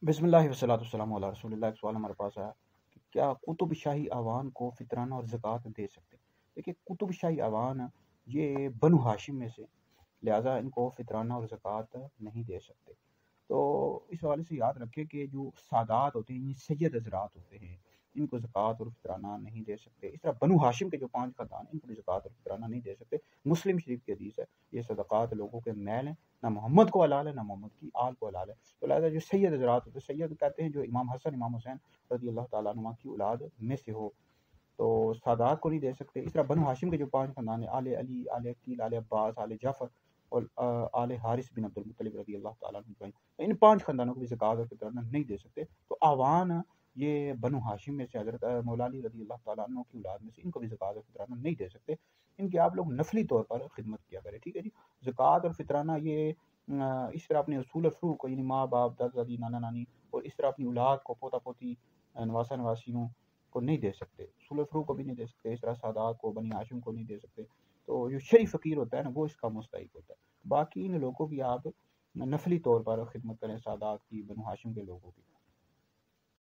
بسم اللہ والصلاۃ والسلام علی رسول اللہ۔ ایک سوال ہمارے پاس آیا کہ کیا قطب شاہی اعوان کو فطرانہ اور زکوٰۃ دے سکتے؟ دیکھیے، قطب شاہی اعوان یہ بنو ہاشم میں سے، لہٰذا ان کو فطرانہ اور زکوٰۃ نہیں دے سکتے۔ تو اس حوالے سے یاد رکھے کہ جو سادات ہوتے ہیں، یہ سید حضرات ہوتے ہیں، ان کو زکوٰۃ اور فطرانہ نہیں دے سکتے۔ اس طرح بنو ہاشم کے جو 5 خاندان ہیں، ان کو بھی زکوٰۃ اور فطرانہ نہیں دے سکتے۔ مسلم شریف کی حدیث ہے، یہ صدقات لوگوں کے میل ہیں، نہ محمد کو حلال ہے نہ محمد کی آل کو حلال ہے۔ تو لہٰذا جو سید حضرات ہوتے ہیں، سید کہتے ہیں جو امام حسن امام حسین رضی اللہ تعالیٰ عنہ کی اولاد میں سے ہو، تو سادات کو نہیں دے سکتے۔ اس طرح بنو ہاشم کے جو 5 خاندان ہیں، آل علی، آل عقیل، آل عباس، آل جعفر اور آل حارث بن عبد المطلب رضی اللہ تعالیٰ عنہ، ان 5 خاندانوں کو بھی زکوٰۃ اور فطرانہ نہیں دے سکتے۔ تو اعوان یہ بنو ہاشم میں سے حضرت مولا علی رضی اللہ تعالیٰ عنہ کی اولاد میں سے، ان کو بھی زکوٰۃ اور فطرانہ نہیں دے سکتے۔ ان کی آپ لوگ نفلی طور پر خدمت کیا کریں، ٹھیک ہے جی۔ زکوٰۃ اور فطرانہ یہ اس طرح اپنے اصول فروع کو، یعنی ماں باپ، دادا دادی، نانا نانی، اور اس طرح اپنی اولاد کو، پوتا پوتی، نواسا نواسیوں کو نہیں دے سکتے، اصول فروع کو بھی نہیں دے سکتے، اس طرح سادات کو، بنی ہاشم کو نہیں دے سکتے۔ تو جو شریف فقیر ہوتا ہے نا، وہ اس کا مستحق ہوتا ہے۔ باقی ان لوگوں کی آپ نفلی طور پر خدمت کریں، سادات کی، بنو ہاشم کے لوگوں کی۔